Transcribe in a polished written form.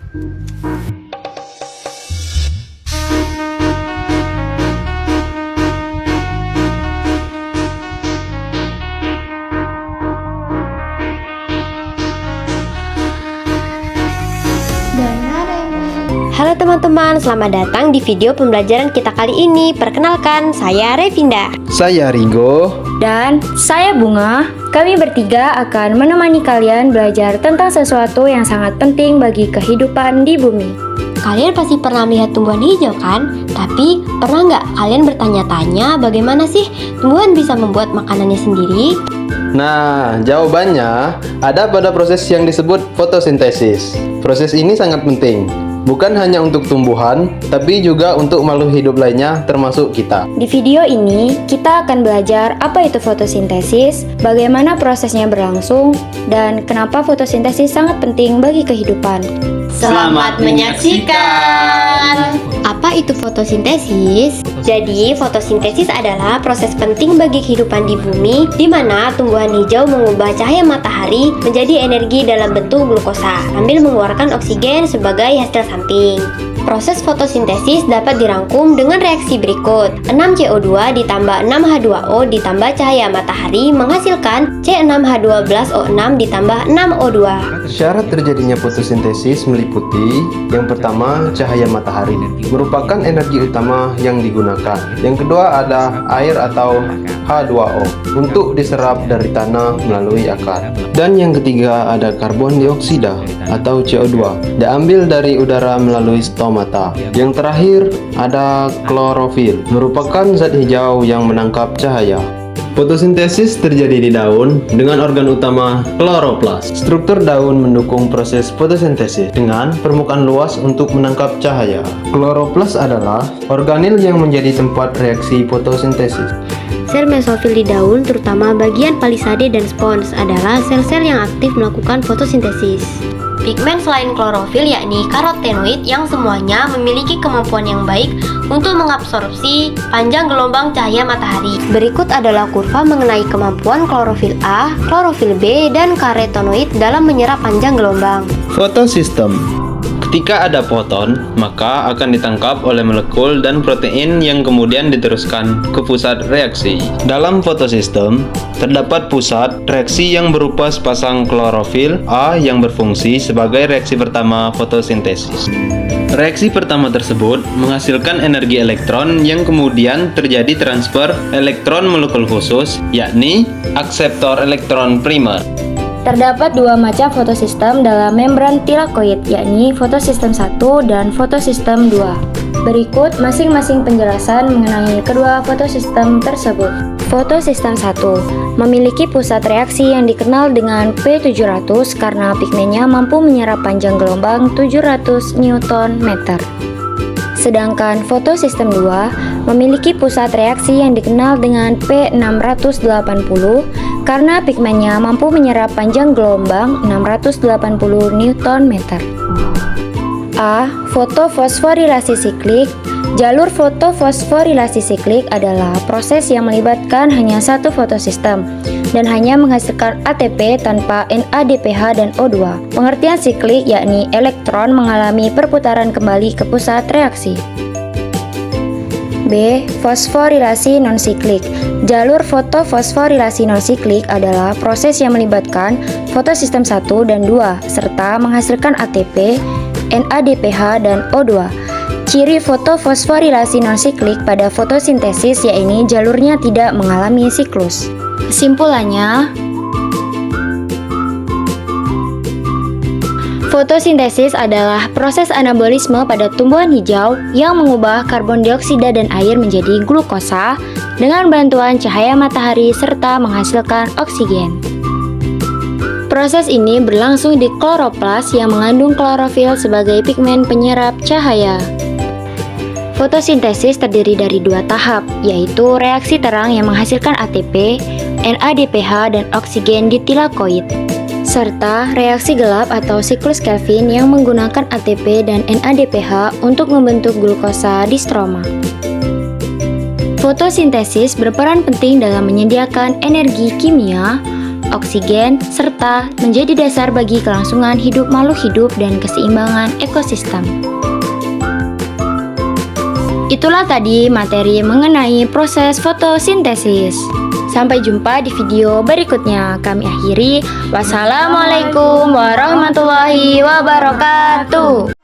Halo teman-teman, selamat datang di video pembelajaran kita kali ini. Perkenalkan, saya Revinda. Saya Ringo. Dan saya Bunga. Kami bertiga akan menemani kalian belajar tentang sesuatu yang sangat penting bagi kehidupan di bumi. Kalian pasti pernah melihat tumbuhan hijau kan? Tapi pernah nggak kalian bertanya-tanya bagaimana sih tumbuhan bisa membuat makanannya sendiri? Nah, jawabannya ada pada proses yang disebut fotosintesis. Proses ini sangat penting. Bukan hanya untuk tumbuhan, tapi juga untuk makhluk hidup lainnya termasuk kita. Di video ini, kita akan belajar apa itu fotosintesis, bagaimana prosesnya berlangsung, dan kenapa fotosintesis sangat penting bagi kehidupan. Selamat menyaksikan! Apa itu fotosintesis? Jadi, fotosintesis adalah proses penting bagi kehidupan di bumi, di mana tumbuhan hijau mengubah cahaya matahari menjadi energi dalam bentuk glukosa, sambil mengeluarkan oksigen sebagai hasil samping. Proses fotosintesis dapat dirangkum dengan reaksi berikut. 6CO2 ditambah 6H2O ditambah cahaya matahari menghasilkan C6H12O6 ditambah 6O2. Syarat terjadinya fotosintesis meliputi yang pertama, cahaya matahari merupakan energi utama yang digunakan. Yang kedua ada air atau H2O untuk diserap dari tanah melalui akar. Dan yang ketiga ada karbon dioksida atau CO2 diambil dari udara melalui stomata. Yang terakhir ada klorofil, merupakan zat hijau yang menangkap cahaya. Fotosintesis terjadi di daun dengan organ utama kloroplas. Struktur daun mendukung proses fotosintesis dengan permukaan luas untuk menangkap cahaya. Kloroplas adalah organel yang menjadi tempat reaksi fotosintesis. Sel mesofil di daun, terutama bagian palisade dan spons, adalah sel-sel yang aktif melakukan fotosintesis. Pigmen selain klorofil yakni karotenoid yang semuanya memiliki kemampuan yang baik untuk mengabsorpsi panjang gelombang cahaya matahari. Berikut adalah kurva mengenai kemampuan klorofil A, klorofil B, dan karotenoid dalam menyerap panjang gelombang. Fotosistem. Ketika ada foton, maka akan ditangkap oleh molekul dan protein yang kemudian diteruskan ke pusat reaksi. Dalam fotosistem, terdapat pusat reaksi yang berupa sepasang klorofil A yang berfungsi sebagai reaksi pertama fotosintesis. Reaksi pertama tersebut menghasilkan energi elektron yang kemudian terjadi transfer elektron molekul khusus, yakni akseptor elektron primer. Terdapat dua macam fotosistem dalam membran tilakoid, yakni fotosistem 1 dan fotosistem 2. Berikut masing-masing penjelasan mengenai kedua fotosistem tersebut. Fotosistem 1 memiliki pusat reaksi yang dikenal dengan P700 karena pigmennya mampu menyerap panjang gelombang 700 Nm. Sedangkan fotosistem 2 memiliki pusat reaksi yang dikenal dengan P680 karena pigmennya mampu menyerap panjang gelombang 680 Nm. A. Fotofosforilasi siklik. Jalur fotofosforilasi siklik adalah proses yang melibatkan hanya satu fotosistem dan hanya menghasilkan ATP tanpa NADPH dan O2. Pengertian siklik yakni elektron mengalami perputaran kembali ke pusat reaksi. B. Fosforilasi non-siklik. Jalur fotofosforilasi non-siklik adalah proses yang melibatkan fotosistem 1 dan 2 serta menghasilkan ATP, NADPH, dan O2. Ciri fotofosforilasi non-siklik pada fotosintesis yakni jalurnya tidak mengalami siklus. Kesimpulannya, fotosintesis adalah proses anabolisme pada tumbuhan hijau yang mengubah karbon dioksida dan air menjadi glukosa dengan bantuan cahaya matahari serta menghasilkan oksigen. Proses ini berlangsung di kloroplas yang mengandung klorofil sebagai pigmen penyerap cahaya. Fotosintesis terdiri dari dua tahap, yaitu reaksi terang yang menghasilkan ATP, NADPH, dan oksigen di tilakoid, serta reaksi gelap atau siklus Kelvin yang menggunakan ATP dan NADPH untuk membentuk glukosa di stroma. Fotosintesis berperan penting dalam menyediakan energi kimia, oksigen, serta menjadi dasar bagi kelangsungan hidup makhluk hidup dan keseimbangan ekosistem. Itulah tadi materi mengenai proses fotosintesis. Sampai jumpa di video berikutnya. Kami akhiri. Wassalamualaikum warahmatullahi wabarakatuh.